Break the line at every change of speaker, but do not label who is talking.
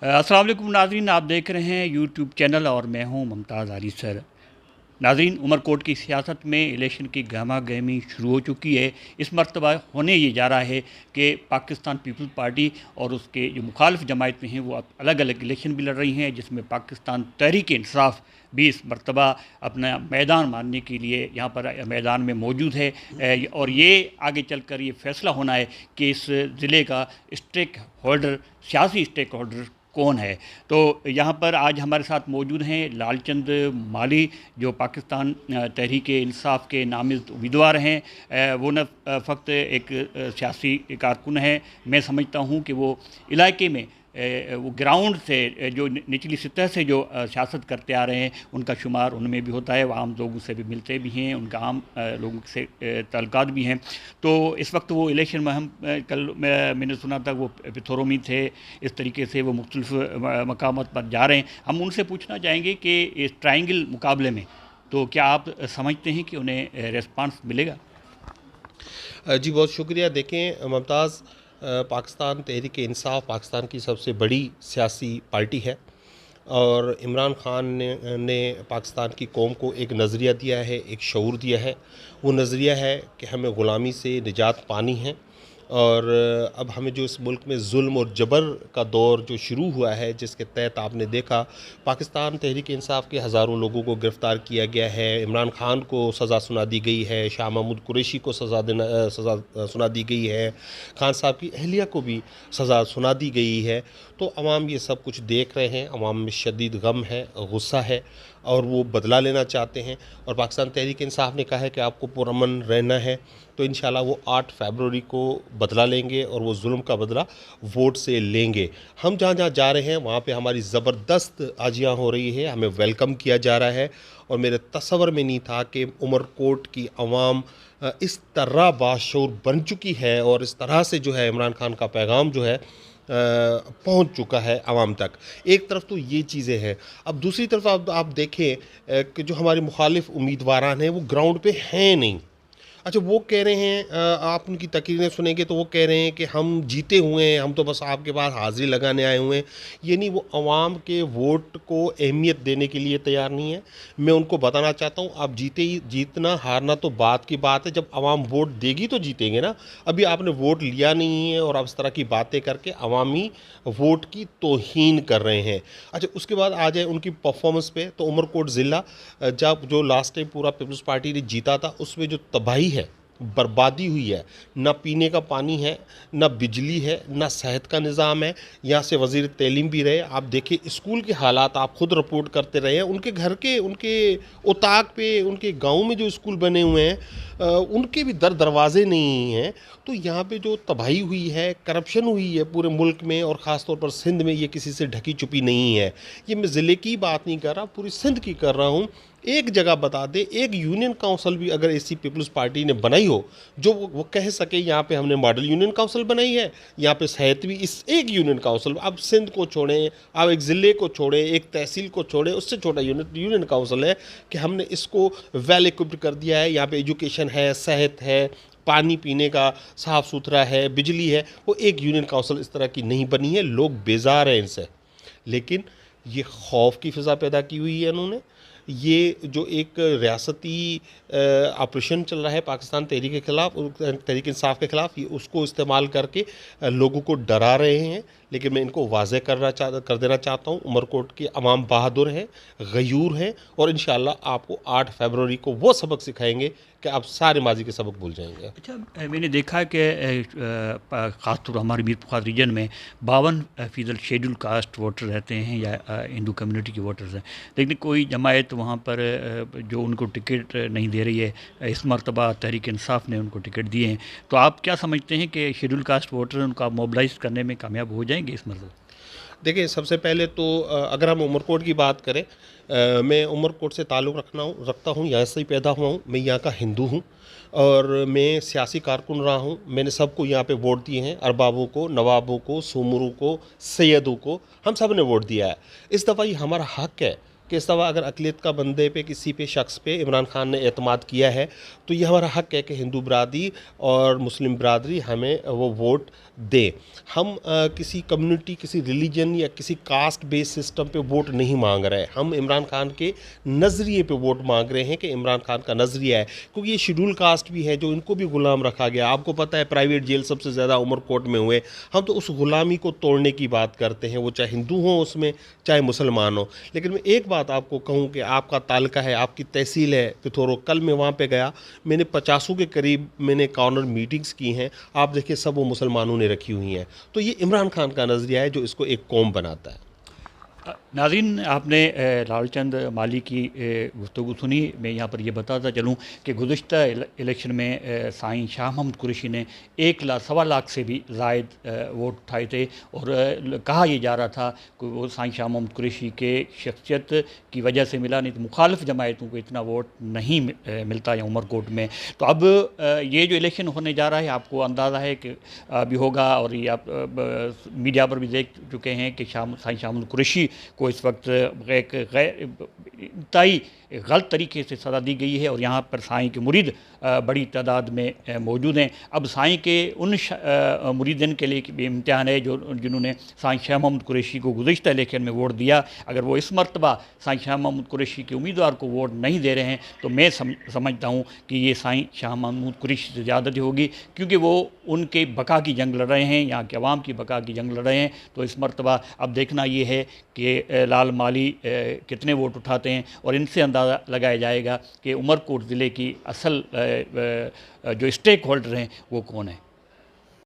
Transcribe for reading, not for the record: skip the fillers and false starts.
अस्सलाम वालेकुम नाज़रीन, आप देख रहे हैं यूट्यूब चैनल और मैं हूं मुमताज़ आली सर। नाज़रीन, उमरकोट की सियासत में इलेक्शन की गहमा गहमी शुरू हो चुकी है। इस मरतबा होने ये जा रहा है कि पाकिस्तान पीपल्स पार्टी और उसके जो मुखालिफ जमायतें हैं वो अब अलग अलग इलेक्शन भी लड़ रही हैं, जिसमें पाकिस्तान तहरीक इंसाफ भी इस मरतबा अपना मैदान मारने के लिए यहाँ पर मैदान में मौजूद है। और ये आगे चल कर ये फैसला होना है कि इस ज़िले का स्टेक होल्डर, सियासी स्टेक होल्डर कौन है। तो यहाँ पर आज हमारे साथ मौजूद हैं लालचंद माली, जो पाकिस्तान तहरीक इंसाफ के नामिज़द उम्मीदवार हैं। वो न फ़क्त एक सियासी कारकुन है, मैं समझता हूँ कि वो इलाके में वो ग्राउंड से जो निचली सतह से जो सियासत करते आ रहे हैं उनका शुमार उनमें भी होता है। वो आम लोगों से भी मिलते भी हैं, उनका आम लोगों से ताल्लुकात भी हैं। तो इस वक्त वो इलेक्शन में हम कल मैंने सुना था वो पिथौरों में थे, इस तरीके से वो मुख्तलिफ मकामात पर जा रहे हैं। हम उनसे पूछना चाहेंगे कि इस ट्रायंगल मुकाबले में तो क्या आप समझते हैं कि उन्हें रिस्पांस मिलेगा?
जी बहुत शुक्रिया। देखें मुमताज़, पाकिस्तान तहरीक इंसाफ पाकिस्तान की सबसे बड़ी सियासी पार्टी है और इमरान खान ने पाकिस्तान की कौम को एक नज़रिया दिया है, एक शऊर दिया है। वो नज़रिया है कि हमें ग़ुलामी से निजात पानी है और अब हमें जो इस मुल्क में जुल्म और जबर का दौर जो शुरू हुआ है, जिसके तहत आपने देखा पाकिस्तान तहरीक इंसाफ के हज़ारों लोगों को गिरफ़्तार किया गया है, इमरान खान को सज़ा सुना दी गई है, शाह महमूद कुरैशी को सज़ा सुना दी गई है, खान साहब की अहलिया को भी सज़ा सुना दी गई है। तो अवाम ये सब कुछ देख रहे हैं, अवाम में शदीद गम है, गुस्सा है और वो बदला लेना चाहते हैं। और पाकिस्तान तहरीक इंसाफ ने कहा है कि आपको पुरअमन रहना है, तो इंशाल्लाह वो 8 फरवरी को बदला लेंगे और वो जुल्म का बदला वोट से लेंगे। हम जहाँ जहाँ जा रहे हैं वहाँ पे हमारी ज़बरदस्त आजियाँ हो रही है, हमें वेलकम किया जा रहा है और मेरे तसव्वुर में नहीं था कि उमरकोट की आवाम इस तरह बाशऊर बन चुकी है और इस तरह से जो है इमरान खान का पैगाम जो है पहुंच चुका है आवाम तक। एक तरफ तो ये चीज़ें हैं, अब दूसरी तरफ आप देखें कि जो हमारे मुखालिफ उम्मीदवारान हैं वो ग्राउंड पे हैं नहीं। अच्छा, वो कह रहे हैं, आप उनकी तकरीरें सुनेंगे तो वो कह रहे हैं कि हम जीते हुए हैं, हम तो बस आपके पास हाज़िरी लगाने आए हुए हैं। ये नहीं, वो अवाम के वोट को अहमियत देने के लिए तैयार नहीं है। मैं उनको बताना चाहता हूँ, आप जीतना हारना तो बात की बात है, जब अवाम वोट देगी तो जीतेंगे ना। अभी आपने वोट लिया नहीं है और आप इस तरह की बातें करके अवामी वोट की तौहीन कर रहे हैं। अच्छा, उसके बाद आ जाए उनकी परफॉर्मेंस पे, तो उमरकोट ज़िला जब जो लास्ट टाइम पूरा पीपल्स पार्टी ने जीता था उसमें जो तबाही है, बर्बादी हुई है, ना पीने का पानी है, ना बिजली है, ना सेहत का निज़ाम है। यहाँ से वज़ीर तालीम भी रहे, आप देखिए स्कूल के हालात आप ख़ुद रिपोर्ट करते रहे हैं। उनके घर के, उनके उताक पे, उनके गांव में जो स्कूल बने हुए हैं उनके भी दरवाजे नहीं हैं। तो यहाँ पे जो तबाही हुई है, करप्शन हुई है पूरे मुल्क में और ख़ास तौर पर सिंध में, ये किसी से ढकी छुपी नहीं है। ये मैं ज़िले की बात नहीं कर रहा, पूरी सिंध की कर रहा हूँ। एक जगह बता दे, एक यूनियन काउंसिल भी अगर ऐसी पीपल्स पार्टी ने बनाई हो जो वो कह सके यहाँ पे हमने मॉडल यूनियन काउंसिल बनाई है, यहाँ पे सेहत भी इस एक यूनियन काउंसिल। अब सिंध को छोड़ें, अब एक ज़िले को छोड़ें, एक तहसील को छोड़ें, उससे छोटा यूनियन काउंसिल है कि हमने इसको वेल इक्विप्ड कर दिया है। यहाँ पे एजुकेशन है, सेहत है, पानी पीने का साफ़ सुथरा है, बिजली है। वो एक यूनियन काउंसिल इस तरह की नहीं बनी है। लोग बेजार हैं इनसे, लेकिन ये खौफ की फ़िज़ा पैदा की हुई है इन्होंने। ये जो एक रियासती ऑपरेशन चल रहा है पाकिस्तान तहरीक के ख़िलाफ़, तहरीक इंसाफ के ख़िलाफ़, ये उसको इस्तेमाल करके लोगों को डरा रहे हैं। लेकिन मैं इनको वाज़ेह कर देना चाहता हूँ, उमरकोट के अवाम बहादुर हैं, गयूर हैं और इंशाअल्लाह आपको 8 फरवरी को वो सबक सिखाएंगे कि आप सारे माजी के सबक भूल जाएंगे।
अच्छा, मैंने देखा कि ख़ासतौर हमारे मीर पुखार रीजन में 52% शेड्यूल कास्ट वोटर रहते हैं या हिंदू कम्युनिटी के वोटर्स हैं, लेकिन कोई जमायत वहाँ पर जो उनको टिकट नहीं दे रही है। इस मरतबा तहरीक इंसाफ ने उनको टिकट दिए हैं। तो आप क्या समझते हैं कि शेड्यूल कास्ट वोटर उनको आप मोबिलाइज करने में कामयाब हो जाएंगे इस मरतबा?
देखिए, सबसे पहले तो अगर हम उमरकोट की बात करें, मैं उमरकोट से ताल्लुक़ रखता हूँ, यहाँ से ही पैदा हुआ हूँ, मैं यहाँ का हिंदू हूँ और मैं सियासी कारकुन रहा हूँ। मैंने सबको यहाँ पे वोट दिए हैं, अरबाबों को, नवाबों को, सुमरों को, सैयदों को, हम सब ने वोट दिया है। इस दफ़ा ये हमारा हक़ है कि इस दफ़ा अगर अक़लियत का बंदे पे किसी पे शख्स पे इमरान खान ने एतमाद किया है तो ये हमारा हक़ है कि हिंदू बरादरी और मुस्लिम बरादरी हमें वो वोट दे। हम किसी कम्युनिटी, किसी रिलीजन या किसी कास्ट बेस सिस्टम पे वोट नहीं मांग रहे, हम इमरान खान के नज़रिए पे वोट मांग रहे हैं कि इमरान खान का नज़रिया है, क्योंकि ये शेड्यूल कास्ट भी है जो इनको भी ग़ुलाम रखा गया। आपको पता है प्राइवेट जेल सबसे ज़्यादा उमरकोट में हुए। हम तो उस ग़ुलामी को तोड़ने की बात करते हैं, वो चाहे हिंदू हों उसमें, चाहे मुसलमान हों। लेकिन मैं एक बात आपको कहूँ कि आपका ताल्का है, आपकी तहसील है पिथौरा, कल मैं वहाँ पे गया, मैंने 50 के करीब मैंने कॉर्नर मीटिंग्स की हैं, आप देखिए सब वो मुसलमानों ने रखी हुई हैं। तो ये इमरान खान का नज़रिया है जो इसको एक कौम बनाता है।
नाज़रीन, आपने लालचंद माली की गुफ्तगू सुनी। मैं यहाँ पर यह बताता चलूँ कि गुज़िश्ता इलेक्शन में साईं शाह महमूद कुरैशी ने 1 लाख से भी ज़ायद वोट उठाए थे और कहा यह जा रहा था कि वो साईं शाह महमूद कुरैशी के शख्सियत की वजह से मिला, नहीं तो मुखालिफ जमायतों को इतना वोट नहीं मिलता है उमरकोट में। तो अब ये जो इलेक्शन होने जा रहा है, आपको अंदाज़ा है कि अभी होगा, और ये आप मीडिया पर भी देख चुके हैं कि साईं शाह महमूद कुरैशी को इस वक्त एक इंतहाई गलत तरीके से सज़ा दी गई है और यहाँ पर साईं के मुरीद बड़ी तादाद में मौजूद हैं। अब साईं के उन मुरीदन के लिए भी इम्तिहान है जो जिन्होंने साईं शाह महमूद कुरैशी को गुज़िश्ता इलेक्शन में वोट दिया। अगर वो इस मरतबा साईं शाह महमूद कुरैशी के उम्मीदवार को वोट नहीं दे रहे हैं तो मैं समझता हूँ कि ये साईं शाह महमूद कुरैशी से ज़्यादती होगी, क्योंकि वो उनके बका की जंग लड़ रहे हैं, यहाँ के अवाम की बका की जंग लड़ रहे हैं। तो इस मरतबा अब देखना ये है कि लाल माली कितने वोट उठाते हैं और इनसे अंदाज़ा लगाया जाएगा कि उमरकोट ज़िले की असल जो स्टेक होल्डर हैं वो कौन है।